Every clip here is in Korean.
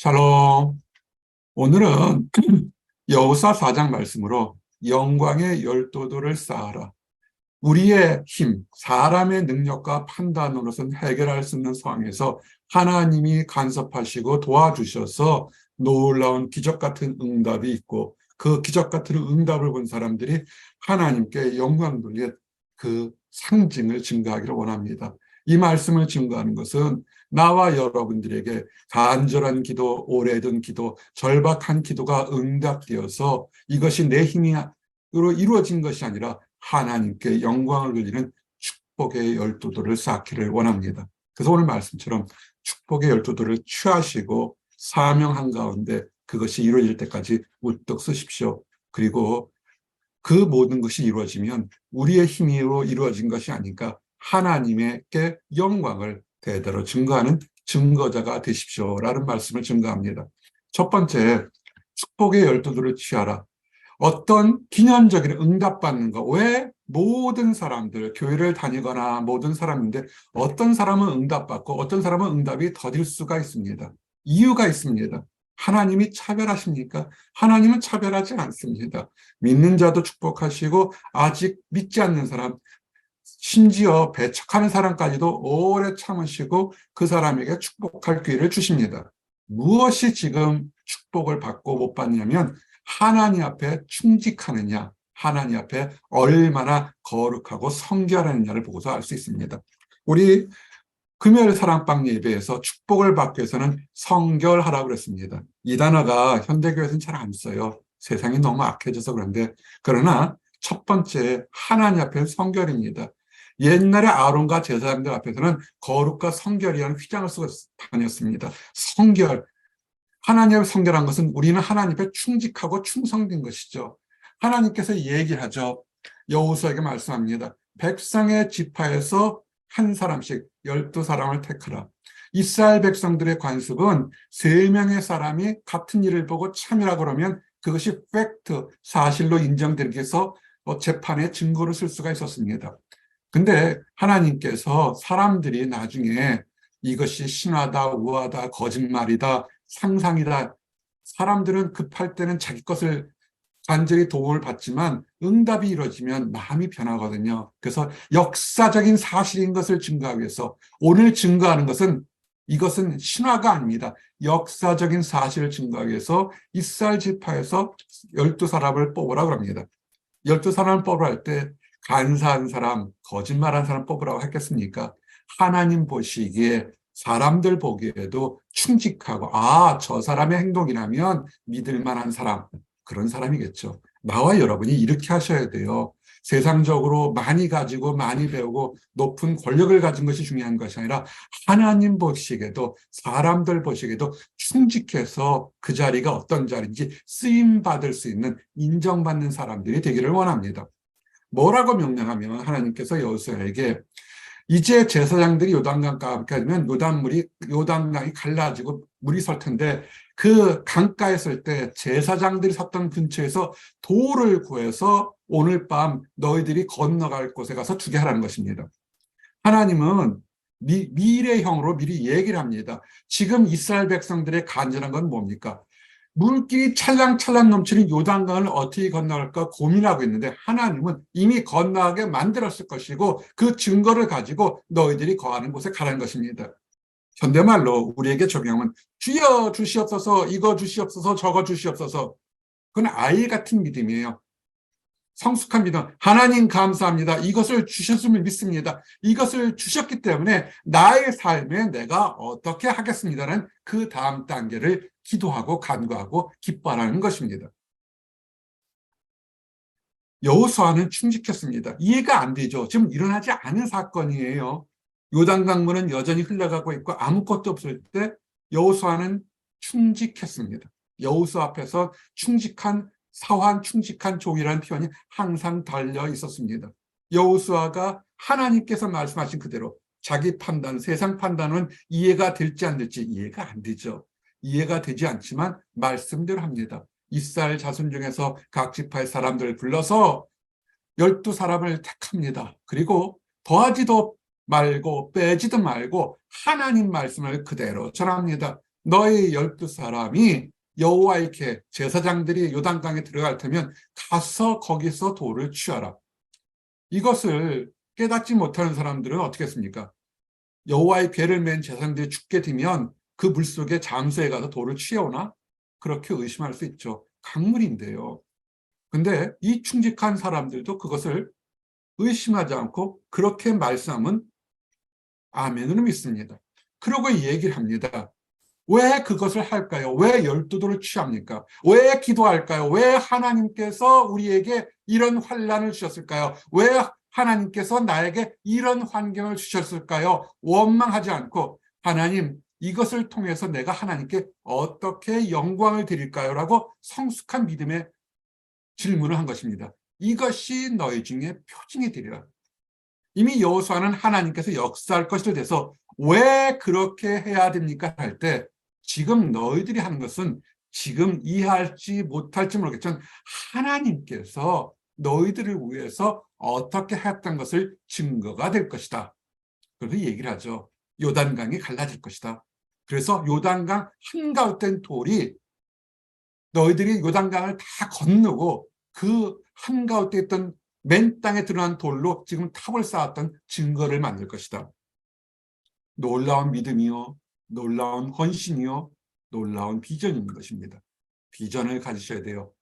샬롬. 오늘은 여호수아 4장 말씀으로 영광의 열도도를 쌓아라. 우리의 힘, 사람의 능력과 판단으로서는 해결할 수 없는 상황에서 하나님이 간섭하시고 도와주셔서 놀라운 기적 같은 응답이 있고, 그 기적 같은 응답을 본 사람들이 하나님께 영광 돌릴 그 상징을 증거하기를 원합니다. 이 말씀을 증거하는 것은 나와 여러분들에게 간절한 기도, 오래된 기도, 절박한 기도가 응답되어서 이것이 내 힘으로 이루어진 것이 아니라 하나님께 영광을 돌리는 축복의 열두도를 쌓기를 원합니다. 그래서 오늘 말씀처럼 축복의 열두도를 취하시고 사명한 가운데 그것이 이루어질 때까지 우뚝 서십시오. 그리고 그 모든 것이 이루어지면 우리의 힘으로 이루어진 것이 아니까 하나님께 영광을 대대로 증거하는 증거자가 되십시오라는 말씀을 증거합니다. 첫 번째, 축복의 열두도를 취하라. 어떤 기념적인 응답받는 거, 왜 모든 사람들, 교회를 다니거나 모든 사람인데 어떤 사람은 응답받고 어떤 사람은 응답이 더딜 수가 있습니다. 이유가 있습니다. 하나님이 차별하십니까? 하나님은 차별하지 않습니다. 믿는 자도 축복하시고 아직 믿지 않는 사람, 심지어 배척하는 사람까지도 오래 참으시고 그 사람에게 축복할 기회를 주십니다. 무엇이 지금 축복을 받고 못 받냐면 하나님 앞에 충직하느냐, 하나님 앞에 얼마나 거룩하고 성결하느냐를 보고서 알 수 있습니다. 우리 금요일 사랑방 예배에서 축복을 받기 위해서는 성결하라고 그랬습니다. 이 단어가 현대교회에서는 잘 안 써요. 세상이 너무 악해져서 그런데, 그러나 첫 번째 하나님 앞에 성결입니다. 옛날에 아론과 제사장들 앞에서는 거룩과 성결이라는 휘장을 쓰고 다녔습니다. 성결, 하나님을 성결한 것은 우리는 하나님 앞에 충직하고 충성된 것이죠. 하나님께서 얘기를 하죠. 여호수아에게 말씀합니다. 백성의 지파에서 한 사람씩 12사람을 택하라. 이스라엘 백성들의 관습은 3명의 사람이 같은 일을 보고 참이라고 그러면 그것이 팩트, 사실로 인정되기 위해서 재판에 증거를 쓸 수가 있었습니다. 근데 하나님께서 사람들이 나중에 이것이 신화다, 우화다, 거짓말이다, 상상이다. 사람들은 급할 때는 자기 것을 간절히 도움을 받지만 응답이 이루어지면 마음이 변하거든요. 그래서 역사적인 사실인 것을 증거하기 위해서 오늘 증거하는 것은 이것은 신화가 아닙니다. 역사적인 사실을 증거하기 위해서 이스라엘 지파에서 12사람을 뽑으라고 합니다. 12사람을 뽑으라 할 때 간사한 사람, 거짓말한 사람 뽑으라고 했겠습니까? 하나님 보시기에 사람들 보기에도 충직하고 저 사람의 행동이라면 믿을 만한 사람, 그런 사람이겠죠. 나와 여러분이 이렇게 하셔야 돼요. 세상적으로 많이 가지고 많이 배우고 높은 권력을 가진 것이 중요한 것이 아니라 하나님 보시기에도 사람들 보시기에도 충직해서 그 자리가 어떤 자리인지 쓰임받을 수 있는 인정받는 사람들이 되기를 원합니다. 뭐라고 명령하면 하나님께서 여호수아에게 이제 제사장들이 요단강 가까이 되면 요단강이 갈라지고 물이 설 텐데 그 강가에 설 때 제사장들이 섰던 근처에서 돌을 구해서 오늘 밤 너희들이 건너갈 곳에 가서 주게 하라는 것입니다. 하나님은 미래형으로 미리 얘기를 합니다. 지금 이스라엘 백성들의 간절한 건 뭡니까? 물길이 찰랑찰랑 넘치는 요단강을 어떻게 건너갈까 고민하고 있는데 하나님은 이미 건너가게 만들었을 것이고 그 증거를 가지고 너희들이 거하는 곳에 가라는 것입니다. 현대말로 우리에게 적용하면 주여 주시옵소서, 이거 주시옵소서, 저거 주시옵소서. 그건 아이 같은 믿음이에요. 성숙한 믿음. 하나님 감사합니다. 이것을 주셨음을 믿습니다. 이것을 주셨기 때문에 나의 삶에 내가 어떻게 하겠습니다는 그 다음 단계를 기도하고 간구하고 기뻐하는 것입니다. 여호수아는 충직했습니다. 이해가 안 되죠. 지금 일어나지 않은 사건이에요. 요단강물은 여전히 흘러가고 있고 아무것도 없을 때 여호수아는 충직했습니다. 여호수아 앞에서 충직한 사환, 충직한 종이라는 표현이 항상 달려 있었습니다. 여호수아가 하나님께서 말씀하신 그대로 자기 판단, 세상 판단은 이해가 될지 안 될지 이해가 안 되죠. 이해가 되지 않지만 말씀대로 합니다. 이스라엘 자손 중에서 각 지파의 사람들을 불러서 12사람을 택합니다. 그리고 더하지도 말고 빼지도 말고 하나님 말씀을 그대로 전합니다. 너희 12사람이 여호와께 제사장들이 요단강에 들어갈 테면 가서 거기서 돌을 취하라. 이것을 깨닫지 못하는 사람들은 어떻게 했습니까? 여호와의 궤를 맨 제사장들이 죽게 되면 그 물속에 잠수해 가서 돌을 취해오나? 그렇게 의심할 수 있죠. 강물인데요. 근데 이 충직한 사람들도 그것을 의심하지 않고 그렇게 말씀하면 아멘으로 믿습니다. 그러고 얘기를 합니다. 왜 그것을 할까요? 왜 12도를 취합니까? 왜 기도할까요? 왜 하나님께서 우리에게 이런 환난을 주셨을까요? 왜 하나님께서 나에게 이런 환경을 주셨을까요? 원망하지 않고 하나님, 이것을 통해서 내가 하나님께 어떻게 영광을 드릴까요? 라고 성숙한 믿음의 질문을 한 것입니다. 이것이 너희 중에 표징이 되리라. 이미 여호수아는 하나님께서 역사할 것이 돼서 왜 그렇게 해야 됩니까? 할 때 지금 너희들이 하는 것은 지금 이해할지 못할지 모르겠지만 하나님께서 너희들을 위해서 어떻게 했던 것을 증거가 될 것이다. 그래서 얘기를 하죠. 요단강이 갈라질 것이다. 그래서 요단강 한가운데 돌이 너희들이 요단강을 다 건너고 그 한가운데 있던 맨 땅에 드러난 돌로 지금 탑을 쌓았던 증거를 만들 것이다. 놀라운 믿음이요, 놀라운 헌신이요, 놀라운 비전인 것입니다. 비전을 가지셔야 돼요.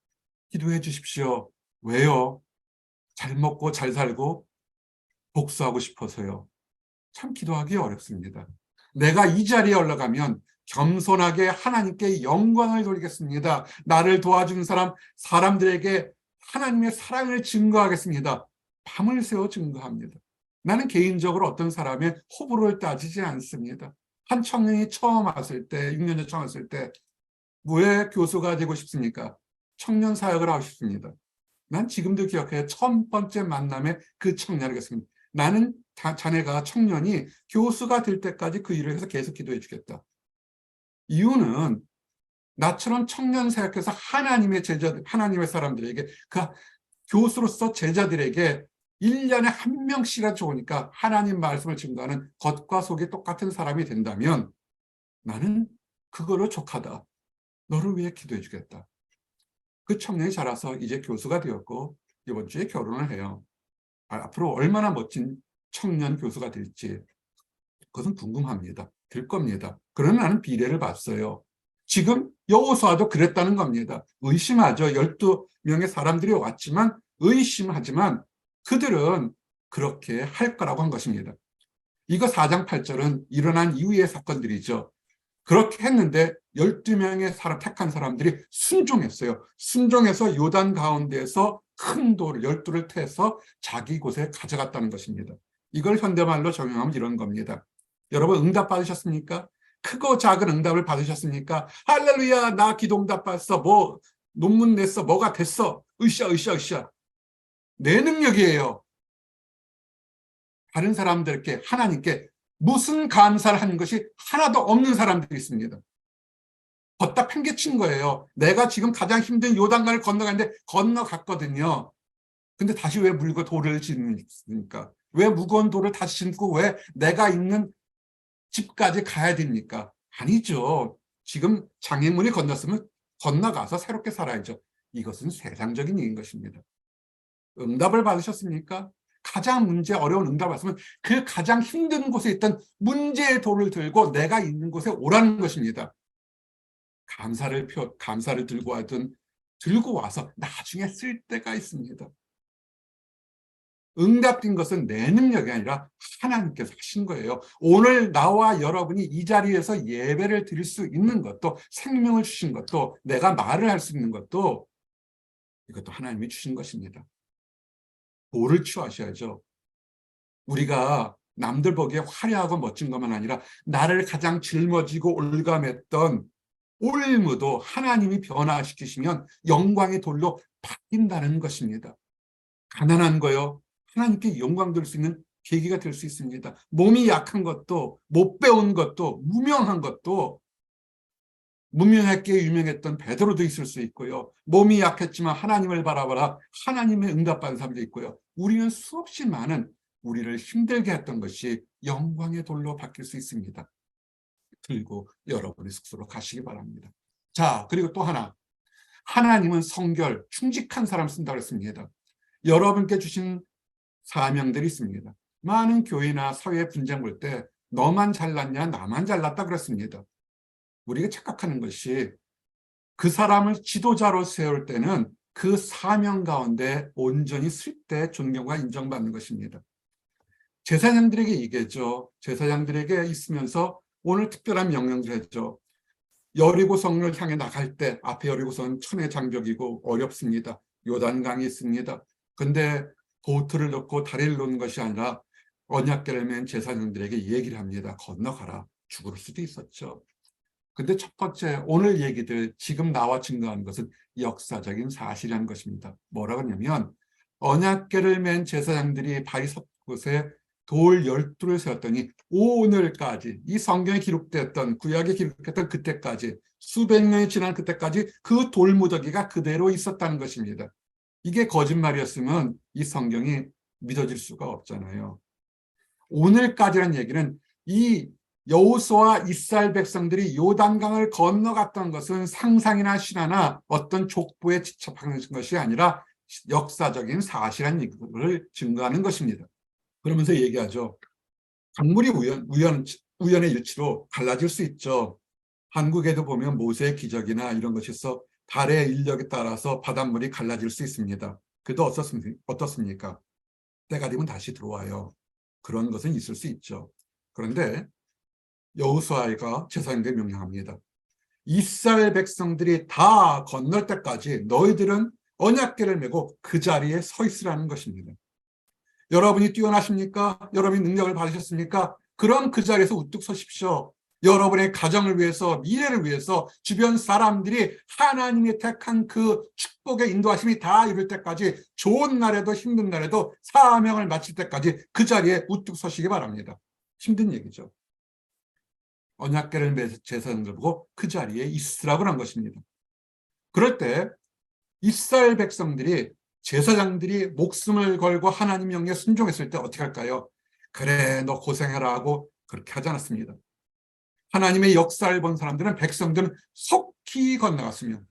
기도해 주십시오. 왜요? 잘 먹고 잘 살고 복수하고 싶어서요. 참 기도하기 어렵습니다. 내가 이 자리에 올라가면 겸손하게 하나님께 영광을 돌리겠습니다. 나를 도와주는 사람들에게 하나님의 사랑을 증거하겠습니다. 밤을 새워 증거합니다. 나는 개인적으로 어떤 사람의 호불호를 따지지 않습니다. 한 청년이 처음 왔을 때, 6년 전 처음 왔을 때, 왜 교수가 되고 싶습니까? 청년 사역을 하고 싶습니다. 난 지금도 기억해요. 첫 번째 만남에 그 청년이겠습니다. 나는 자네가 청년이 교수가 될 때까지 그 일을 해서 계속 기도해 주겠다. 이유는 나처럼 청년 사역해서 하나님의 제자들, 하나님의 사람들에게 그 교수로서 제자들에게 1년에 한 명씩이라 좋으니까 하나님 말씀을 증거하는 겉과 속이 똑같은 사람이 된다면 나는 그거로 족하다. 너를 위해 기도해 주겠다. 그 청년이 자라서 이제 교수가 되었고 이번 주에 결혼을 해요. 앞으로 얼마나 멋진 청년 교수가 될지 그것은 궁금합니다. 될 겁니다. 그러나 나는 비례를 봤어요. 지금 여호수아도 그랬다는 겁니다. 의심하죠. 12명의 사람들이 왔지만 의심하지만 그들은 그렇게 할 거라고 한 것입니다. 이거 4장 8절은 일어난 이후의 사건들이죠. 그렇게 했는데 12명의 택한 사람들이 순종했어요. 순종해서 요단 가운데에서 큰 돌, 12를 태서 자기 곳에 가져갔다는 것입니다. 이걸 현대말로 적용하면 이런 겁니다. 여러분 응답 받으셨습니까? 크고 작은 응답을 받으셨습니까? 할렐루야, 나 기도 응답 받았어. 뭐 논문 냈어. 뭐가 됐어. 으쌰 으쌰 으쌰. 내 능력이에요. 다른 사람들께 하나님께 무슨 감사를 하는 것이 하나도 없는 사람들이 있습니다. 걷다 팽개친 거예요. 내가 지금 가장 힘든 요단강을 건너가는데 건너갔거든요. 근데 다시 왜 물고 돌을 짓습니까? 왜 무거운 돌을 다시 짓고 왜 내가 있는 집까지 가야 됩니까? 아니죠. 지금 장애물이 건넜으면 건너가서 새롭게 살아야죠. 이것은 세상적인 일인 것입니다. 응답을 받으셨습니까? 가장 어려운 응답을 받으면 그 가장 힘든 곳에 있던 문제의 돌을 들고 내가 있는 곳에 오라는 것입니다. 감사를 들고 와서 나중에 쓸 때가 있습니다. 응답된 것은 내 능력이 아니라 하나님께서 하신 거예요. 오늘 나와 여러분이 이 자리에서 예배를 드릴 수 있는 것도 생명을 주신 것도 내가 말을 할 수 있는 것도 이것도 하나님이 주신 것입니다. 돌을 취하셔야죠. 우리가 남들 보기에 화려하고 멋진 것만 아니라 나를 가장 짊어지고 올감했던 올무도 하나님이 변화시키시면 영광의 돌로 바뀐다는 것입니다. 가난한 거요. 하나님께 영광 돌 수 있는 계기가 될 수 있습니다. 몸이 약한 것도 못 배운 것도 무명한 것도 무명하게 유명했던 베드로도 있을 수 있고요. 몸이 약했지만 하나님을 바라봐라 하나님의 응답받은 사람도 있고요. 우리는 수없이 많은 우리를 힘들게 했던 것이 영광의 돌로 바뀔 수 있습니다. 들고 여러분의 숙소로 가시기 바랍니다. 자, 그리고 또 하나. 하나님은 성결, 충직한 사람 쓴다고 했습니다. 여러분께 주신 사명들이 있습니다. 많은 교회나 사회 분쟁 볼 때 너만 잘났냐, 나만 잘났다 그랬습니다. 우리가 착각하는 것이 그 사람을 지도자로 세울 때는 그 사명 가운데 온전히 쓸 때 존경과 인정받는 것입니다. 제사장들에게 얘기했죠. 제사장들에게 있으면서 오늘 특별한 명령을 했죠. 여리고성을 향해 나갈 때 앞에 여리고성은 천의 장벽이고 어렵습니다. 요단강이 있습니다. 근데 보트를 넣고 다리를 놓는 것이 아니라 언약궤를 맨 제사장들에게 얘기를 합니다. 건너가라. 죽을 수도 있었죠. 근데 첫 번째 오늘 얘기들 지금 나와 증거하는 것은 역사적인 사실이라는 것입니다. 뭐라고 하냐면 언약궤를 맨 제사장들이 발이 섰 곳에 돌 12를 세웠더니 오늘까지 이 성경에 기록됐던 구약에 기록했던 그때까지 수백 년이 지난 그때까지 그 돌무더기가 그대로 있었다는 것입니다. 이게 거짓말이었으면 이 성경이 믿어질 수가 없잖아요. 오늘까지라는 얘기는 이 여호수아와 이스라엘 백성들이 요단강을 건너갔던 것은 상상이나 신화나 어떤 족보에 집착하는 것이 아니라 역사적인 사실한 얘기를 증거하는 것입니다. 그러면서 얘기하죠. 강물이 우연의 일치로 갈라질 수 있죠. 한국에도 보면 모세의 기적이나 이런 것이 있어 달의 인력에 따라서 바닷물이 갈라질 수 있습니다. 그도 어떻습니까? 때가 되면 다시 들어와요. 그런 것은 있을 수 있죠. 그런데 여호수아가 제사장에게 명령합니다. 이스라엘 백성들이 다 건널 때까지 너희들은 언약궤를 메고 그 자리에 서 있으라는 것입니다. 여러분이 뛰어나십니까? 여러분이 능력을 받으셨습니까? 그럼 그 자리에서 우뚝 서십시오. 여러분의 가정을 위해서, 미래를 위해서 주변 사람들이 하나님이 택한 그 축복의 인도하심이 다 이룰 때까지 좋은 날에도 힘든 날에도 사명을 마칠 때까지 그 자리에 우뚝 서시기 바랍니다. 힘든 얘기죠. 언약궤를 매서 제사장들 보고 그 자리에 있으라고 한 것입니다. 그럴 때 이스라엘 백성들이 제사장들이 목숨을 걸고 하나님 명령에 순종했을 때 어떻게 할까요? 그래, 너 고생해라 하고 그렇게 하지 않았습니다. 하나님의 역사를 본 사람들은 백성들은 속히 건너갔으면,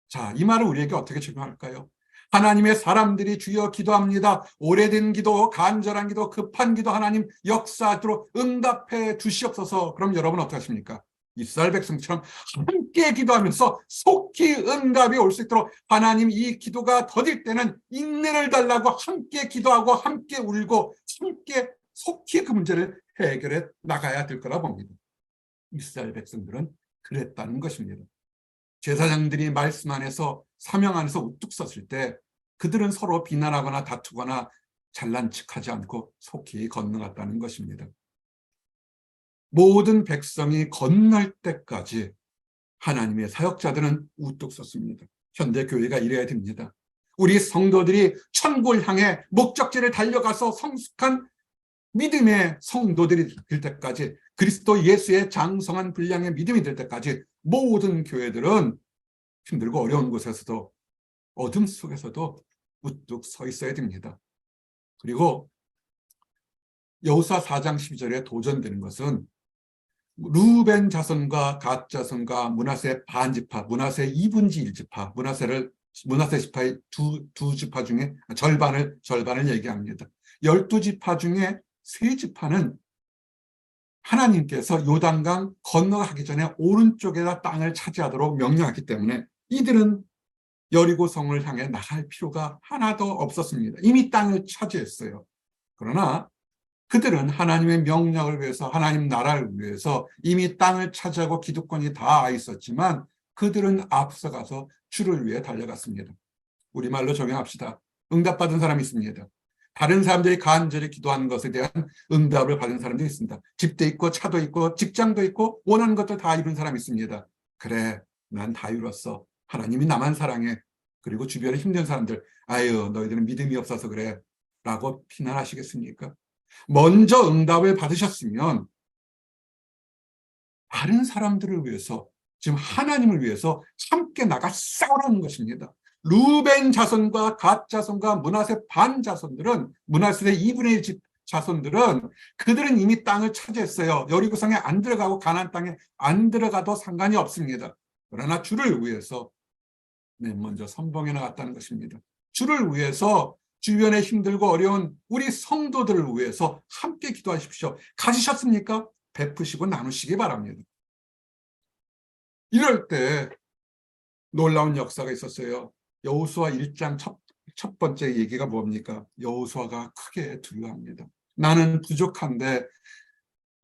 자, 이 말을 우리에게 어떻게 적용할까요? 하나님의 사람들이 주여 기도합니다. 오래된 기도, 간절한 기도, 급한 기도 하나님 역사로 응답해 주시옵소서. 그럼 여러분 어떻게 하십니까? 이스라엘 백성처럼 함께 기도하면서 속히 응답이 올 수 있도록 하나님 이 기도가 더딜 때는 인내를 달라고 함께 기도하고 함께 울고 함께 속히 그 문제를 해결해 나가야 될 거라 봅니다. 이스라엘 백성들은 그랬다는 것입니다. 제사장들이 말씀 안에서 사명 안에서 우뚝 섰을 때 그들은 서로 비난하거나 다투거나 잘난 척하지 않고 속히 건너갔다는 것입니다. 모든 백성이 건널 때까지 하나님의 사역자들은 우뚝 섰습니다. 현대 교회가 이래야 됩니다. 우리 성도들이 천국을 향해 목적지를 달려가서 성숙한 믿음의 성도들이 될 때까지, 그리스도 예수의 장성한 분량의 믿음이 될 때까지 모든 교회들은 힘들고 어려운 곳에서도 어둠 속에서도 우뚝 서 있어야 됩니다. 그리고 여호수아 4장 12절에 도전되는 것은 루벤 자손과 갓 자손과 므낫세 반지파, 므낫세 2분지 1지파, 므낫세 지파의 두 지파 중에 절반을 얘기합니다. 12지파 중에 3지파는 하나님께서 요단강 건너가기 전에 오른쪽에다 땅을 차지하도록 명령했기 때문에 이들은 여리고성을 향해 나갈 필요가 하나도 없었습니다. 이미 땅을 차지했어요. 그러나 그들은 하나님의 명령을 위해서, 하나님 나라를 위해서 이미 땅을 차지하고 기득권이 다 있었지만 그들은 앞서가서 주를 위해 달려갔습니다. 우리말로 적용합시다. 응답받은 사람이 있습니다. 다른 사람들이 간절히 기도하는 것에 대한 응답을 받은 사람들이 있습니다. 집도 있고 차도 있고 직장도 있고 원하는 것도 다 이룬 사람이 있습니다. 그래, 난 다 이뤘어. 하나님이 나만 사랑해. 그리고 주변에 힘든 사람들, 아유, 너희들은 믿음이 없어서 그래 라고 비난하시겠습니까? 먼저 응답을 받으셨으면 다른 사람들을 위해서, 지금 하나님을 위해서 함께 나가 싸우라는 것입니다. 루벤 자손과 갓 자손과 므낫세 반 자손들은 므낫세 2분의 1 자손들은 그들은 이미 땅을 차지했어요. 여리고성에 안 들어가고 가나안 땅에 안 들어가도 상관이 없습니다. 그러나 주를 위해서 맨 먼저 선봉에 나갔다는 것입니다. 주를 위해서 주변에 힘들고 어려운 우리 성도들을 위해서 함께 기도하십시오. 가지셨습니까? 베푸시고 나누시기 바랍니다. 이럴 때 놀라운 역사가 있었어요. 여호수아 1장 첫 번째 얘기가 뭡니까? 여호수아가 크게 두려워합니다. 나는 부족한데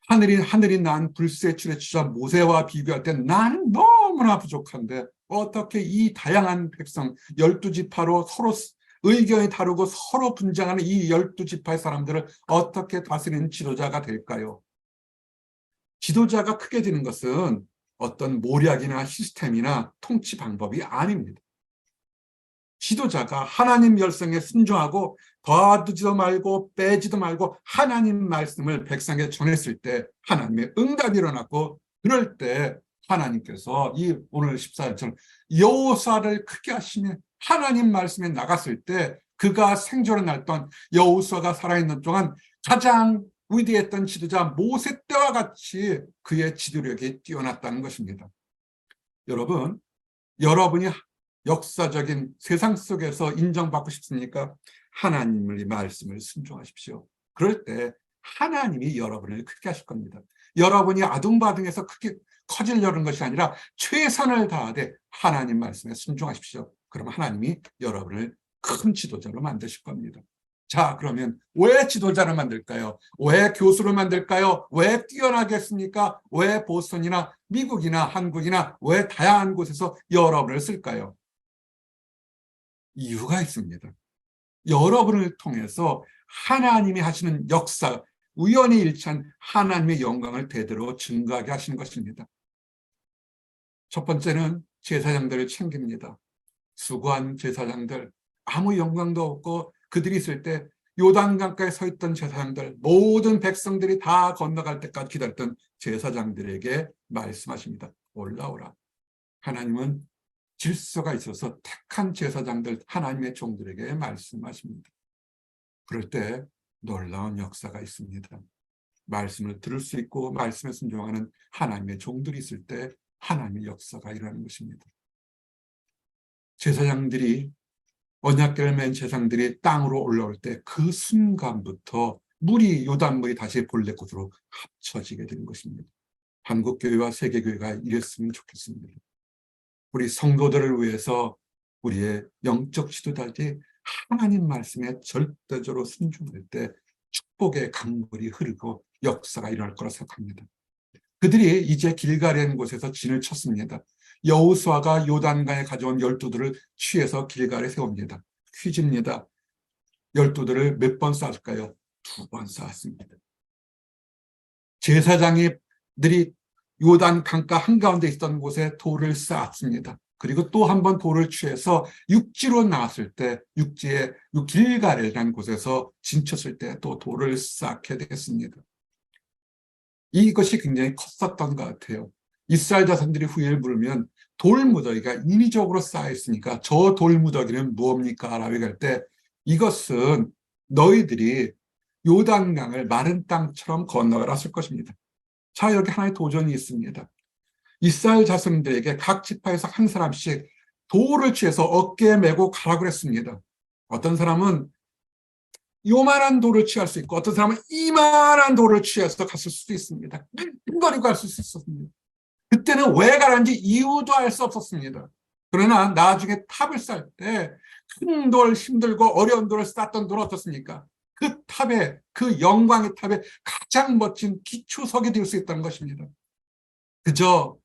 하늘이 난 불세출의 주자 모세와 비교할 때 나는 너무나 부족한데 어떻게 이 다양한 백성 12지파로 서로 의견이 다르고 서로 분쟁하는 이 12지파의 사람들을 어떻게 다스리는 지도자가 될까요? 지도자가 크게 되는 것은 어떤 모략이나 시스템이나 통치 방법이 아닙니다. 지도자가 하나님 열성에 순종하고 더하지도 말고 빼지도 말고 하나님 말씀을 백성에게 전했을 때 하나님의 응답이 일어났고, 그럴 때 하나님께서 이 오늘 14절처럼 여호수아를 크게 하시며 하나님 말씀에 나갔을 때 그가 생존을 날던 여호수아가 살아있는 동안 가장 위대했던 지도자 모세 때와 같이 그의 지도력이 뛰어났다는 것입니다. 여러분이 역사적인 세상 속에서 인정받고 싶습니까? 하나님의 말씀을 순종하십시오. 그럴 때 하나님이 여러분을 크게 하실 겁니다. 여러분이 아둥바둥해서 크게 커지려는 것이 아니라 최선을 다하되 하나님 말씀에 순종하십시오. 그럼 하나님이 여러분을 큰 지도자로 만드실 겁니다. 자, 그러면 왜 지도자를 만들까요? 왜 교수를 만들까요? 왜 뛰어나게 했습니까? 왜 보스턴이나 미국이나 한국이나 왜 다양한 곳에서 여러분을 쓸까요? 이유가 있습니다. 여러분을 통해서 하나님이 하시는 역사, 우연히 일치한 하나님의 영광을 대대로 증거하게 하시는 것입니다. 첫 번째는 제사장들을 챙깁니다. 수고한 제사장들, 아무 영광도 없고 그들이 있을 때 요단강가에 서 있던 제사장들, 모든 백성들이 다 건너갈 때까지 기다렸던 제사장들에게 말씀하십니다. 올라오라. 하나님은 질서가 있어서 택한 제사장들, 하나님의 종들에게 말씀하십니다. 그럴 때 놀라운 역사가 있습니다. 말씀을 들을 수 있고 말씀에 순종하는 하나님의 종들이 있을 때 하나님의 역사가 일어나는 것입니다. 제사장들이, 언약궤를 맨 제사장들이 땅으로 올라올 때 그 순간부터 요단물이 다시 본래 곳으로 합쳐지게 되는 것입니다. 한국교회와 세계교회가 이랬으면 좋겠습니다. 우리 성도들을 위해서 우리의 영적 지도자들이 하나님 말씀에 절대적으로 순종할 때 축복의 강물이 흐르고 역사가 일어날 거라 생각합니다. 그들이 이제 길갈이라는 곳에서 진을 쳤습니다. 여호수아가 요단강에 가져온 12들을 취해서 길갈에 세웁니다. 퀴즈입니다. 12들을 몇 번 쌓을까요? 2번 쌓았습니다. 제사장들이 요단 강가 한가운데 있던 곳에 돌을 쌓았습니다. 그리고 또 한 번 돌을 취해서 육지로 나왔을 때 육지에 길갈이라는 곳에서 진쳤을 때 또 돌을 쌓게 되었습니다. 이것이 굉장히 컸었던 것 같아요. 이스라엘 자손들이 후회를 부르면 돌무더기가 인위적으로 쌓여 있으니까 저 돌무더기는 무엇입니까? 라고 얘기할 때 이것은 너희들이 요단강을 마른 땅처럼 건너가라 쓸 것입니다. 자, 여기 하나의 도전이 있습니다. 이스라엘 자손들에게 각 지파에서 한 사람씩 돌을 취해서 어깨에 메고 가라고 그랬습니다. 어떤 사람은 요만한 돌을 취할 수 있고 어떤 사람은 이만한 돌을 취해서 갔을 수도 있습니다. 끙거리고 갈 수 있었습니다. 그때는 왜 가라는지 이유도 알 수 없었습니다. 그러나 나중에 탑을 쌓을 때 큰 돌, 힘들고 어려운 돌을 쌓던 돌은 어떻습니까? 그 탑에, 그 영광의 탑에 가장 멋진 기초석이 될 수 있다는 것입니다. 그저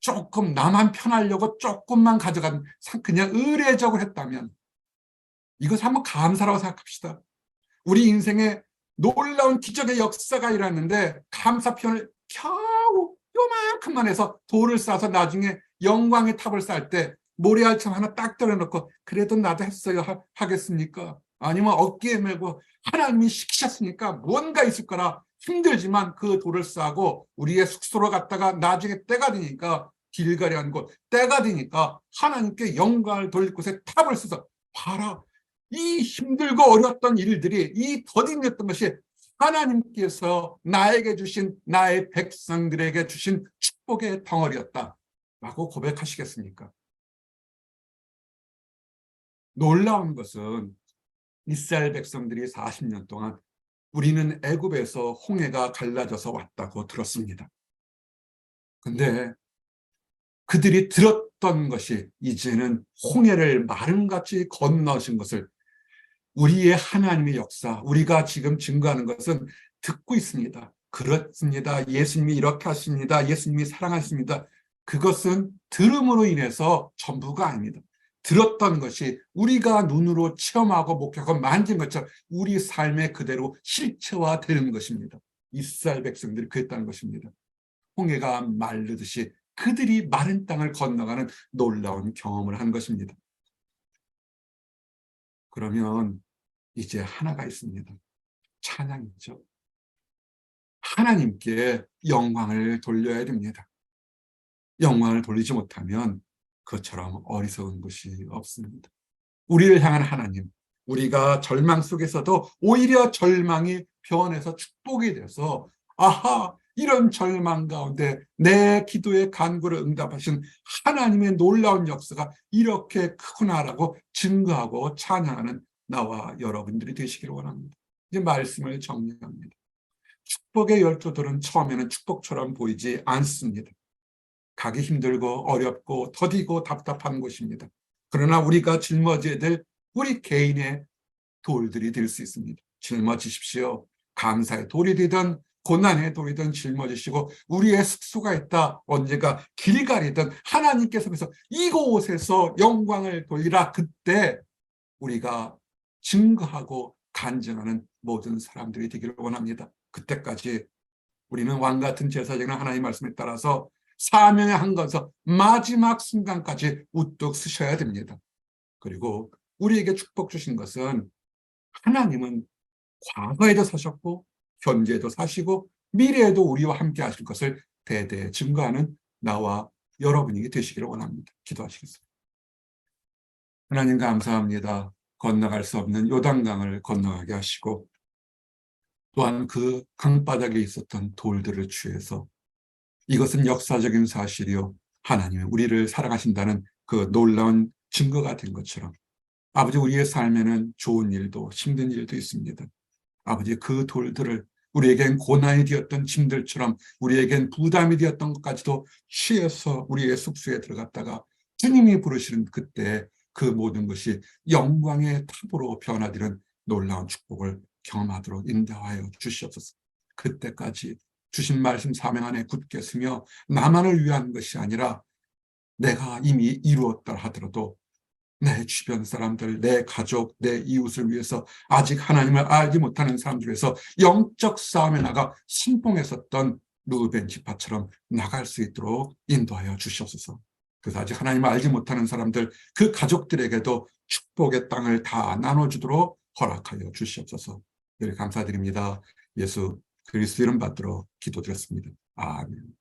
조금 나만 편하려고 조금만 가져간, 그냥 의례적으로 했다면 이것 한번 감사라고 생각합시다. 우리 인생에 놀라운 기적의 역사가 일어났는데 감사 표현을 겨우 요만큼만 해서 돌을 쌓아서 나중에 영광의 탑을 쌓을 때 모래알처럼 하나 딱 떨어놓고 그래도 나도 했어요 하겠습니까? 아니면 어깨에 메고 하나님이 시키셨으니까 뭔가 있을 거라 힘들지만 그 돌을 쌓고 우리의 숙소로 갔다가 나중에 때가 되니까 길갈이라는 곳, 때가 되니까 하나님께 영광을 돌릴 곳에 탑을 써서 봐라, 이 힘들고 어려웠던 일들이, 이 더딘했던 것이 하나님께서 나에게 주신, 나의 백성들에게 주신 축복의 덩어리였다라고 고백하시겠습니까? 놀라운 것은 이스라엘 백성들이 40년 동안 우리는 애굽에서 홍해가 갈라져서 왔다고 들었습니다. 근데 그들이 들었던 것이 이제는 홍해를 마름같이 건너신 것을, 우리의 하나님의 역사, 우리가 지금 증거하는 것은 듣고 있습니다. 그렇습니다. 예수님이 이렇게 하십니다. 예수님이 사랑하십니다. 그것은 들음으로 인해서 전부가 아닙니다. 들었던 것이 우리가 눈으로 체험하고 목격하고 만진 것처럼 우리 삶에 그대로 실체화되는 것입니다. 이스라엘 백성들이 그랬다는 것입니다. 홍해가 마르듯이 그들이 마른 땅을 건너가는 놀라운 경험을 한 것입니다. 그러면 이제 하나가 있습니다. 찬양이죠. 하나님께 영광을 돌려야 됩니다. 영광을 돌리지 못하면 그처럼 어리석은 것이 없습니다. 우리를 향한 하나님, 우리가 절망 속에서도 오히려 절망이 변해서 축복이 돼서, 아하, 이런 절망 가운데 내 기도의 간구를 응답하신 하나님의 놀라운 역사가 이렇게 크구나라고 증거하고 찬양하는 나와 여러분들이 되시기를 원합니다. 이제 말씀을 정리합니다. 축복의 열조들은 처음에는 축복처럼 보이지 않습니다. 가기 힘들고 어렵고 더디고 답답한 곳입니다. 그러나 우리가 짊어져야 될 우리 개인의 돌들이 될 수 있습니다. 짊어지십시오. 감사의 돌이 되든 고난의 돌이 든 짊어지시고, 우리의 숙소가 있다, 언제가 길갈이든 하나님께서 그래서 이곳에서 영광을 돌리라, 그때 우리가 증거하고 간증하는 모든 사람들이 되기를 원합니다. 그때까지 우리는 왕같은 제사장은 하나님의 말씀에 따라서 사명의 한 것에서 마지막 순간까지 우뚝 서셔야 됩니다. 그리고 우리에게 축복 주신 것은, 하나님은 과거에도 사셨고 현재에도 사시고 미래에도 우리와 함께 하실 것을 대대 증거하는 나와 여러분이 되시기를 원합니다. 기도하시겠습니다. 하나님 감사합니다. 건너갈 수 없는 요단강을 건너가게 하시고, 또한 그 강바닥에 있었던 돌들을 취해서 이것은 역사적인 사실이요, 하나님이 우리를 사랑하신다는 그 놀라운 증거가 된 것처럼, 아버지, 우리의 삶에는 좋은 일도 힘든 일도 있습니다. 아버지, 그 돌들을 우리에겐 고난이 되었던 짐들처럼 우리에겐 부담이 되었던 것까지도 취해서 우리의 숙소에 들어갔다가 주님이 부르시는 그때 그 모든 것이 영광의 탑으로 변화되는 놀라운 축복을 경험하도록 인도하여 주시옵소서. 그때까지 주신 말씀 사명 안에 굳게 서며 나만을 위한 것이 아니라 내가 이미 이루었다 하더라도 내 주변 사람들, 내 가족, 내 이웃을 위해서 아직 하나님을 알지 못하는 사람들 위해서 영적 싸움에 나가 신봉에 섰던 루벤 지파처럼 나갈 수 있도록 인도하여 주시옵소서. 그래서 아직 하나님을 알지 못하는 사람들, 그 가족들에게도 축복의 땅을 다 나눠주도록 허락하여 주시옵소서. 늘 감사드립니다. 예수 그리스도 이름 받들어 기도드렸습니다. 아멘.